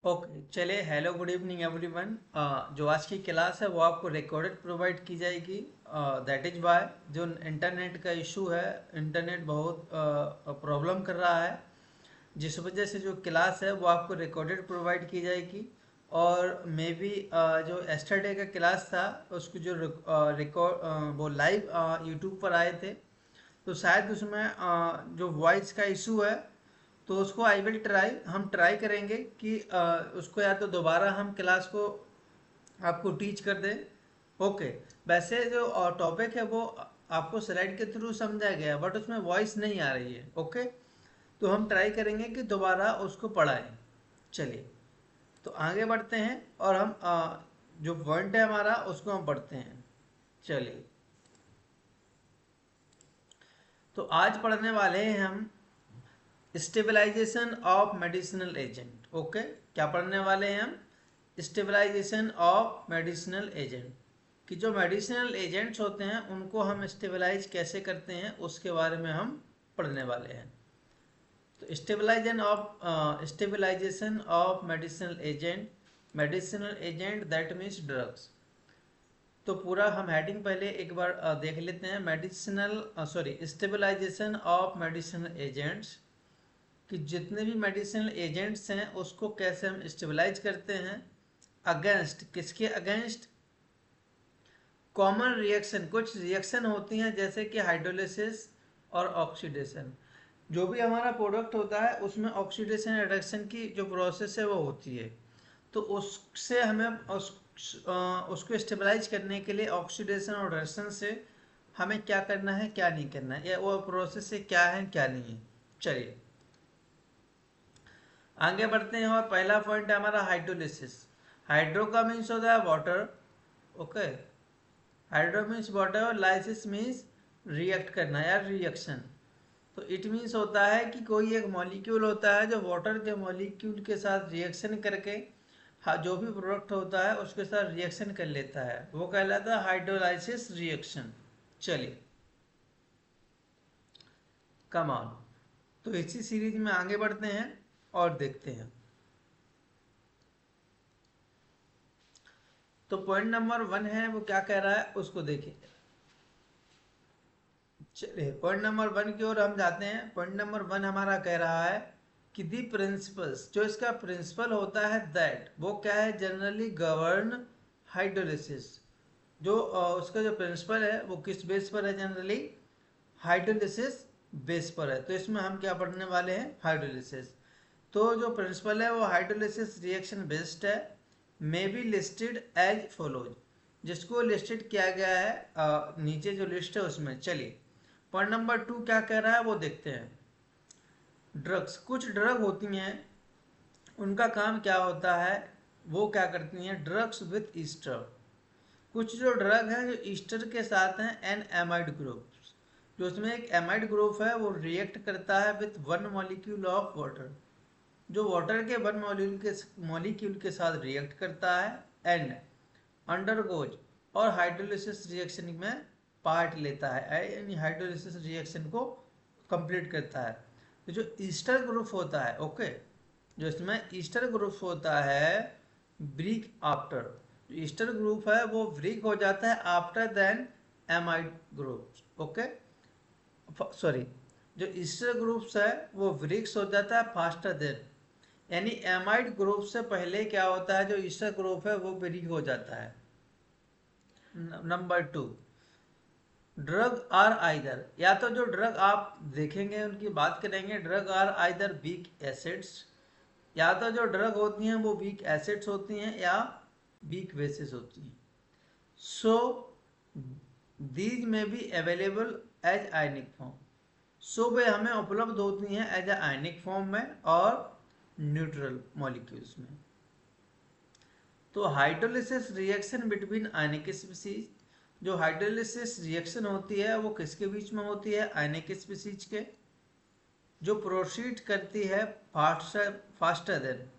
Okay, चलिए। Hello, good evening everyone. जो आज की क्लास है वो आपको रिकॉर्डेड प्रोवाइड की जाएगी। दैट इज वाई जो इंटरनेट का इशू है, इंटरनेट बहुत प्रॉब्लम कर रहा है, जिस वजह से जो क्लास है वो आपको रिकॉर्डेड प्रोवाइड की जाएगी। और मे बी जो एस्टरडे का क्लास था उसको जो रिकॉर्ड वो लाइव यूट्यूब पर आए थे, तो शायद उसमें जो वॉइस का इशू है, तो उसको आई विल ट्राई, हम ट्राई करेंगे कि उसको या तो दोबारा हम क्लास को आपको टीच कर दें। ओके। वैसे जो टॉपिक है वो आपको स्लाइड के थ्रू समझा गया, बट उसमें वॉइस नहीं आ रही है। ओके, तो हम ट्राई करेंगे कि दोबारा उसको पढ़ाएं। चलिए, तो आगे बढ़ते हैं और हम जो पॉइंट है हमारा उसको हम पढ़ते हैं। चलिए, तो आज पढ़ने वाले हैं हम stabilisation of medicinal agent. Okay, क्या पढ़ने वाले हैं हम? स्टेबलाइजेशन ऑफ मेडिसिनल एजेंट, कि जो मेडिसिनल एजेंट्स होते हैं उनको हम स्टेबलाइज कैसे करते हैं उसके बारे में हम पढ़ने वाले हैं। तो stabilisation of medicinal agent that means drugs. तो पूरा हम हेडिंग पहले एक बार देख लेते हैं। स्टेबलाइजेशन ऑफ मेडिसिनल एजेंट्स, कि जितने भी मेडिसिनल एजेंट्स हैं उसको कैसे हम स्टेबलाइज करते हैं। अगेंस्ट किसके अगेंस्ट? कॉमन रिएक्शन, कुछ रिएक्शन होती हैं जैसे कि हाइड्रोलिसिस और ऑक्सीडेशन। जो भी हमारा प्रोडक्ट होता है उसमें ऑक्सीडेशन रिडक्शन की जो प्रोसेस है वो होती है। तो उससे हमें उसको स्टेबलाइज करने के लिए ऑक्सीडेशन और रिडक्शन से हमें क्या करना है क्या नहीं करना है, या वो प्रोसेस से क्या है क्या नहीं है। चलिए आगे बढ़ते हैं और पहला पॉइंट है हमारा हाइड्रोलिसिस। हाइड्रो का मीन्स होता है water. Okay, hydro means water और लाइसिस मीन्स रिएक्ट करना या रिएक्शन। तो इट मीन्स होता है कि कोई एक मॉलिक्यूल होता है जो वाटर के मॉलिक्यूल के साथ रिएक्शन करके जो भी प्रोडक्ट होता है उसके साथ रिएक्शन कर लेता है, वो कहलाता है हाइड्रोलाइसिस रिएक्शन। चलिए, कम ऑन। तो इसी सीरीज में आगे बढ़ते हैं और देखते हैं। तो पॉइंट नंबर 1 है वो क्या कह रहा है उसको देखिए। चलिए पॉइंट नंबर 1 की ओर हम जाते हैं। पॉइंट नंबर 1 हमारा कह रहा है कि दी प्रिंसिपल्स, जो इसका प्रिंसिपल होता है दैट, वो क्या है? Generally govern hydrolysis. जो उसका जो प्रिंसिपल है वो किस बेस पर है? जनरली हाइड्रोलिसिस बेस पर है। तो इसमें हम क्या पढ़ने वाले हैं? हाइड्रोलिसिस। तो जो प्रिंसिपल है वो हाइड्रोलिसिस रिएक्शन बेस्ड है, may be listed as follows, जिसको लिस्टेड किया गया है नीचे जो लिस्ट है उसमें। चलिए पॉइंट नंबर 2 क्या कह रहा है वो देखते हैं। ड्रग्स, कुछ ड्रग होती हैं, उनका काम क्या होता है? वो क्या करती हैं? Drugs with Easter. कुछ जो ड्रग हैं जो ईस्टर के साथ हैं एन एमाइड ग्रुप, जो उसमें एक एमाइड ग्रुप है वो रिएक्ट करता है with one molecule of water, जो वाटर के वन मॉलिक्यूल के साथ रिएक्ट करता है एंड अंडरगोज और हाइड्रोलिसिस रिएक्शन में पार्ट लेता है, यानी हाइड्रोलिसिस रिएक्शन को कंप्लीट करता है। तो जो ईस्टर ग्रुप होता है, ओके, जो इसमें ईस्टर ग्रुप होता है ब्रेक आफ्टर, जो ईस्टर ग्रुप है वो ब्रेक हो जाता है after then amide group. Okay, sorry, जो ईस्टर ग्रुप्स है वो ब्रेक्स हो जाता है फास्टर देन, यानी एमाइड ग्रुप से पहले क्या होता है? जो ईस्टर ग्रुप है वो ब्रेक हो जाता है। नंबर 2, ड्रग आर आइदर, या तो जो ड्रग आप देखेंगे उनकी बात करेंगे, drug are either weak acids, या तो जो ड्रग होती हैं वो वीक एसिड्स होती हैं या वीक बेसिस होती हैं। सो दीज में be available as ionic form. So वे हमें उपलब्ध होती हैं एज ए आयनिक फॉर्म में और न्यूट्रल मॉलिक्यूल्स में। तो हाइड्रोलिसिस रिएक्शन बिटवीन आयनिक स्पीसीज, जो हाइड्रोलिसिस रिएक्शन होती है वो किसके बीच में होती है? आयनिक स्पीसीज के, जो प्रोसीड करती है फास्टर देन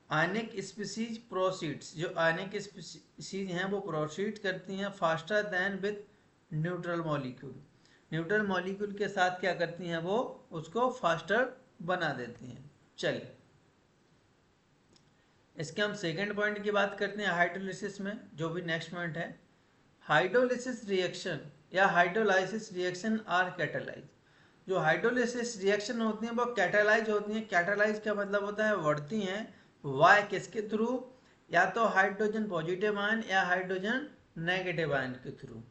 आयनिक स्पीसीज प्रोसीड्स, जो आयनिक स्पीसीज हैं वो प्रोसीड करती हैं faster than with neutral molecule. Neutral molecule के साथ क्या करती हैं? वो उसको फास्टर बना देती हैं। चलिए इसके हम सेकेंड पॉइंट की बात करते हैं हाइड्रोलिसिस में, जो भी नेक्स्ट पॉइंट है। हाइड्रोलिसिस रिएक्शन या हाइड्रोलाइसिस रिएक्शन आर कैटालाइज। जो हाइड्रोलिसिस रिएक्शन होती हैं वो कैटालाइज होती हैं। कैटालाइज का मतलब होता है बढ़ती हैं। वाई किसके थ्रू? या तो हाइड्रोजन पॉजिटिव आयन या हाइड्रोजन नेगेटिव आयन के थ्रू।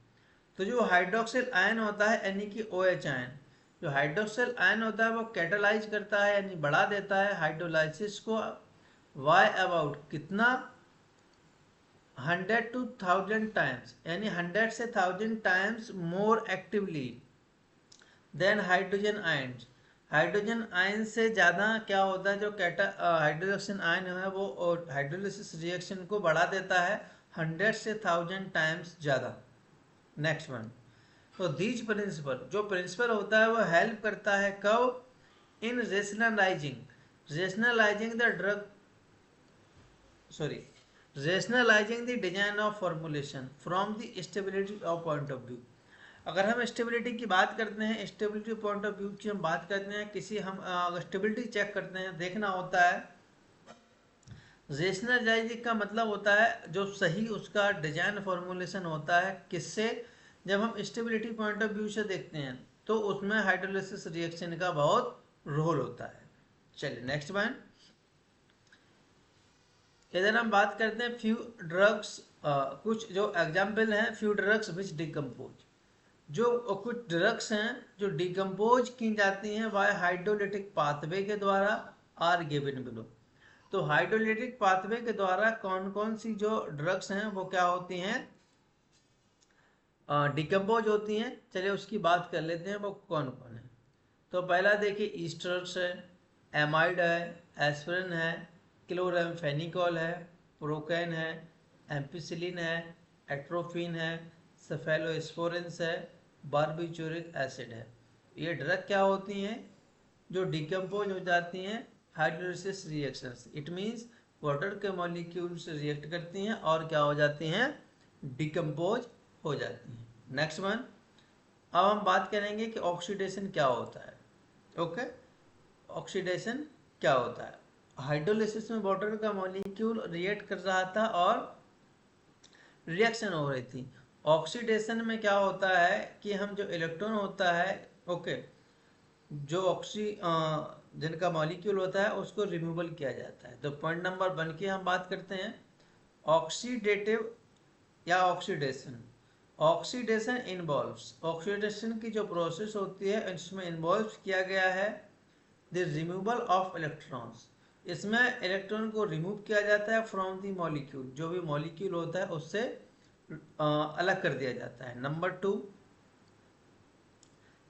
तो जो हाइड्रोक्सिल आयन होता है यानी कि OH आयन, जो हाइड्रोक्सिल आयन होता है वो कैटालाइज करता है यानी बढ़ा देता है हाइड्रोलाइसिस को। वाई अबाउट कितना? 100 to 1000 टाइम्स, यानी 100 से 1000 times more actively than hydrogen ion. Hydrogen ion से ज़्यादा क्या होता है, जो हाइड्रोजन आयन है वो हाइड्रोलिसिस रिएक्शन को बढ़ा देता है 100 से 1000 टाइम्स ज़्यादा। Next one. तो दीज प्रिंसिपल, जो प्रिंसिपल होता है वो हेल्प करता है कब? In rationalizing the drug rationalizing the design of formulation from the stability of point of view। अगर हम स्टेबिलिटी की बात करते हैं, स्टेबिलिटी पॉइंट ऑफ व्यू की हम बात करते हैं, किसी हम स्टेबिलिटी चेक करते हैं, देखना होता है। रेशनलाइजिंग का मतलब होता है जो सही उसका डिजाइन फॉर्मुलेशन होता है, किससे? जब हम स्टेबिलिटी पॉइंट ऑफ व्यू से देखते हैं तो उसमें हाइड्रोलिसिस रिएक्शन का बहुत रोल होता है। चलिए नेक्स्ट वन। इधर हम बात करते हैं फ्यू ड्रग्स, कुछ जो एग्जाम्पल हैं फ्यू ड्रग्स विच डिकम्पोज। जो कुछ ड्रग्स हैं जो डिकम्पोज की जाती हैं बाय हाइड्रोलिटिक पाथवे के द्वारा आर गिवन बिलो। तो हाइड्रोलिटिक पाथवे के द्वारा कौन कौन सी जो ड्रग्स हैं वो क्या होती हैं? डिकम्पोज होती हैं। चलिए उसकी बात कर लेते हैं वो कौन कौन है। तो पहला देखिए ईस्टर्स है, एमाइड है, एस्पिरिन है, क्लोराम्फेनिकॉल है, प्रोकैन है, एम्पिसिलिन है, एट्रोफिन है, सेफेलोस्पोरिन्स है, बारबिटूरिक एसिड है। ये ड्रग क्या होती हैं? जो डिकम्पोज हो जाती हैं hydrolysis reactions. It means water के मॉलिक्यूल से रिएक्ट करती हैं और क्या हो जाती हैं? डिकम्पोज हो जाती हैं। Next one. अब हम बात करेंगे कि ऑक्सीडेशन क्या होता है। ओके, ऑक्सीडेशन क्या होता है? हाइड्रोलिसिस में वाटर का मॉलिक्यूल रिएक्ट कर रहा था और रिएक्शन हो रही थी। ऑक्सीडेशन में क्या होता है कि हम जो इलेक्ट्रॉन होता है, ओके, जो जिनका मॉलिक्यूल होता है उसको रिमूवल किया जाता है। तो पॉइंट नंबर 1 की हम बात करते हैं, ऑक्सीडेटिव या ऑक्सीडेशन। ऑक्सीडेशन इन्वॉल्व्स, ऑक्सीडेशन की जो प्रोसेस होती है इसमें इन्वॉल्व किया गया है द रिमूवल ऑफ इलेक्ट्रॉन्स। इसमें इलेक्ट्रॉन को रिमूव किया जाता है फ्रॉम द मॉलिक्यूल, जो भी मॉलिक्यूल होता है उससे अलग कर दिया जाता है। नंबर 2,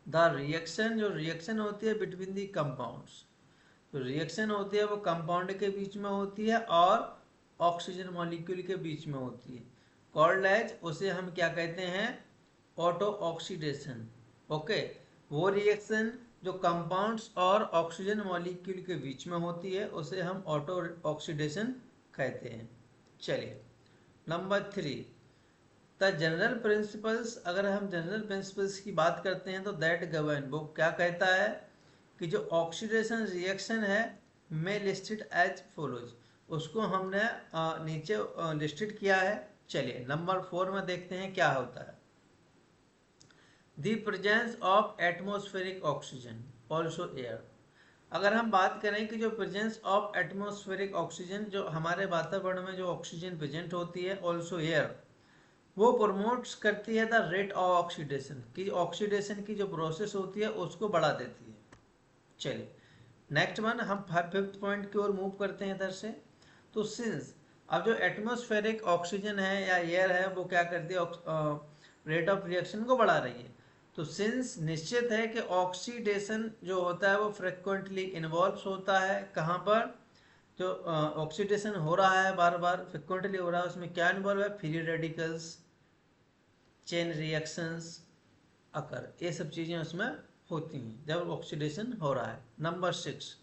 द रिएक्शन, जो रिएक्शन होती है बिटवीन दी कंपाउंड्स। जो रिएक्शन होती है वो कंपाउंड के बीच में होती है और ऑक्सीजन मॉलिक्यूल के बीच में होती है, कॉल्ड एज, उसे हम क्या कहते हैं? Auto oxidation. ओके, वो रिएक्शन जो कंपाउंड्स और ऑक्सीजन मॉलिक्यूल के बीच में होती है उसे हम ऑटो ऑक्सीडेशन कहते हैं। चलिए नंबर 3, द जनरल प्रिंसिपल्स। अगर हम जनरल प्रिंसिपल्स की बात करते हैं तो दैट गवर्न, वो क्या कहता है कि जो ऑक्सीडेशन रिएक्शन है में लिस्टेड एज फॉलोज, उसको हमने नीचे लिस्टेड किया है। चलिए नंबर 4 में देखते हैं क्या होता है। The presence of atmospheric oxygen also air. अगर हम बात करें कि जो प्रेजेंस ऑफ एटमॉस्फेरिक ऑक्सीजन, जो हमारे वातावरण में जो ऑक्सीजन प्रेजेंट होती है, ऑल्सो एयर, वो प्रमोट्स करती है द रेट ऑफ ऑक्सीडेशन, की ऑक्सीडेशन की जो प्रोसेस होती है उसको बढ़ा देती है। चलिए नेक्स्ट वन, हम 5th पॉइंट की ओर मूव करते हैं इधर से। तो सिंस, अब जो एटमॉस्फेरिक ऑक्सीजन है या एयर है वो क्या करती है? रेट ऑफ रिएक्शन को बढ़ा रही है। तो सिंस निश्चित है कि ऑक्सीडेशन जो होता है वो फ्रिक्वेंटली इन्वॉल्व होता है। कहाँ पर? जो ऑक्सीडेशन हो रहा है बार बार फ्रिक्वेंटली हो रहा है, उसमें क्या इन्वॉल्व है? फ्री रेडिकल्स, चेन रिएक्शंस अकर, ये सब चीज़ें उसमें होती हैं जब ऑक्सीडेशन हो रहा है। Number 6,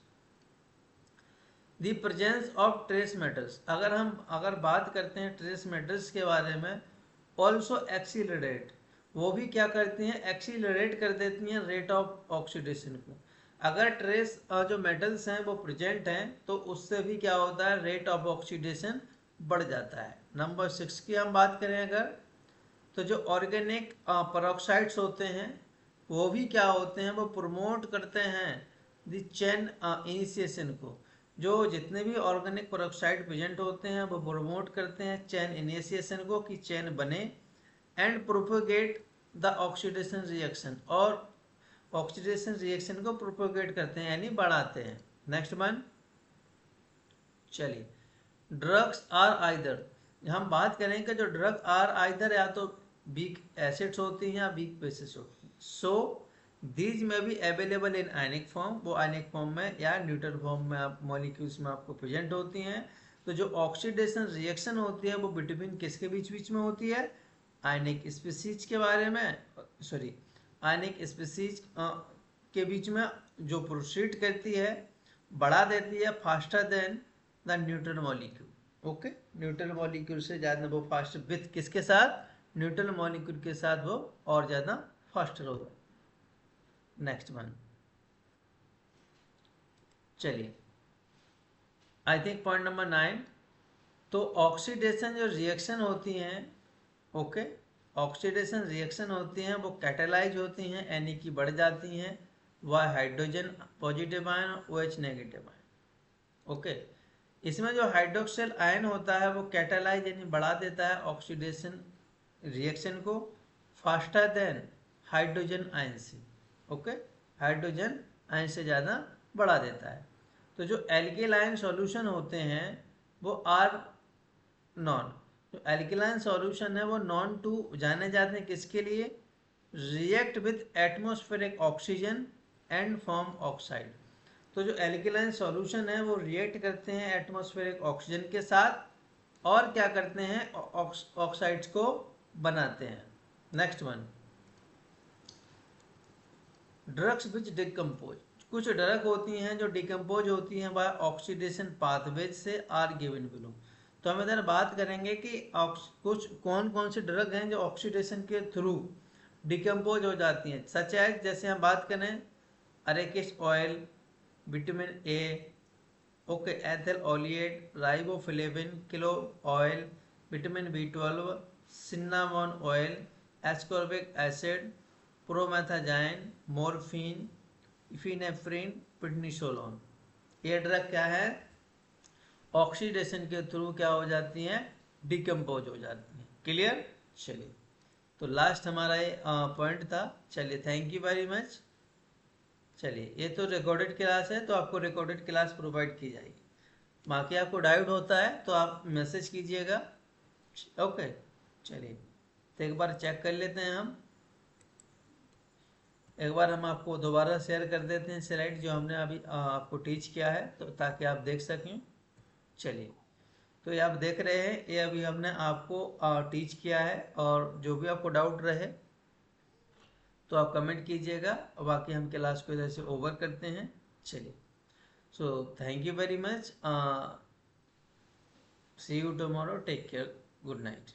the presence of trace metals. अगर बात करते हैं ट्रेस मेटल्स के बारे में, ऑल्सो एक्सीलरेट, वो भी क्या करती हैं? एक्सीलरेट कर देती हैं रेट ऑफ ऑक्सीडेशन को। अगर ट्रेस जो मेटल्स हैं वो प्रेजेंट हैं तो उससे भी क्या होता है, रेट ऑफ ऑक्सीडेशन बढ़ जाता है। नंबर 6 की हम बात करें अगर, तो जो ऑर्गेनिक पेरोक्साइड्स होते हैं वो भी क्या होते हैं, वो प्रमोट करते हैं द चेन इनिशिएशन को। जो जितने भी ऑर्गेनिक पेरोक्साइड प्रेजेंट होते हैं वो प्रमोट करते हैं चेन इनिशिएशन को, कि चेन बने, and propagate the oxidation reaction, और ऑक्सीडेशन रिएक्शन को प्रोपोगेट करते हैं यानी बढ़ाते हैं। नेक्स्ट वन, चलिए, ड्रग्स आर आइदर, हम बात करें कि जो ड्रग आर आइदर या तो वीक एसिड्स होती हैं या वीक बेसिस होती हैं। सो दीज में भी अवेलेबल इन आयनिक फॉर्म, वो आयनिक फॉर्म में या न्यूट्रल फॉर्म में आप मॉलिक्यूल्स में आपको प्रेजेंट होती हैं। तो जो ऑक्सीडेशन रिएक्शन होती है वो बिटवीन किसके बीच बीच में होती है, आयनिक स्पीसीज के बारे में, सॉरी आयनिक स्पीसीज के बीच में, जो प्रोसीड करती है, बढ़ा देती है faster then the neutral molecule. Okay, neutral molecule से ज़्यादा वो फास्ट, विथ किसके साथ, न्यूट्रल मॉलिक्यूल के साथ वो और ज़्यादा फास्टर होगा। नेक्स्ट वन, चलिए, आई थिंक पॉइंट नंबर 9, तो ऑक्सीडेशन जो रिएक्शन होती हैं, ओके, ऑक्सीडेशन रिएक्शन होती हैं वो कैटेलाइज होती हैं, यानी कि बढ़ जाती हैं, वह hydrogen positive ion, OH negative ion. Okay, इसमें जो हाइड्रोक्सिल आयन होता है वो कैटेलाइज यानी बढ़ा देता है ऑक्सीडेशन रिएक्शन को फास्टर देन हाइड्रोजन आयन से। ओके, हाइड्रोजन आयन से ज़्यादा बढ़ा देता है। तो जो एल्केलाइन सॉल्यूशन होते हैं वो आर नॉन, जो एल्केलाइन सॉल्यूशन है वो नॉन टू जाने जाते हैं किसके लिए, react with atmospheric oxygen and form oxide. तो जो एल्केलाइन सॉल्यूशन है वो रिएक्ट करते हैं एटमॉस्फेरिक ऑक्सीजन के साथ और क्या करते हैं, ऑक्साइड्स को बनाते हैं। Next one, drugs which decompose, कुछ ड्रग होती हैं जो डिकम्पोज होती हैं बाय ऑक्सीडेशन पाथवेज से, आर गिवन बिलो। तो हम इधर बात करेंगे कि कुछ कौन कौन से ड्रग हैं जो ऑक्सीडेशन के थ्रू डिकम्पोज हो जाती हैं, सच एज, जैसे हम बात करें arachis oil, vitamin A, okay, ethyl oleate, riboflavin, clove oil, vitamin B12, cinnamon oil, ascorbic acid, promethazine, morphine, epinephrine, prednisolone. ये ड्रग क्या है, ऑक्सीडेशन के थ्रू क्या हो जाती हैं, डिकम्पोज हो जाती हैं। क्लियर, चलिए, तो लास्ट हमारा ये पॉइंट था। चलिए, थैंक यू वेरी मच। चलिए, ये तो रिकॉर्डेड क्लास है तो आपको रिकॉर्डेड क्लास प्रोवाइड की जाएगी, बाकी आपको डाउट होता है तो आप मैसेज कीजिएगा। ओके, चलिए, तो एक बार चेक कर लेते हैं हम, एक बार हम आपको दोबारा शेयर कर देते हैं स्लाइड जो हमने अभी आपको टीच किया है, तो ताकि आप देख सकें। चलिए, तो ये आप देख रहे हैं, ये अभी हमने आपको टीच किया है, और जो भी आपको डाउट रहे तो आप कमेंट कीजिएगा, और बाकी हम क्लास को इधर से ओवर करते हैं। चलिए, so thank you very much, see you tomorrow, take care, good night.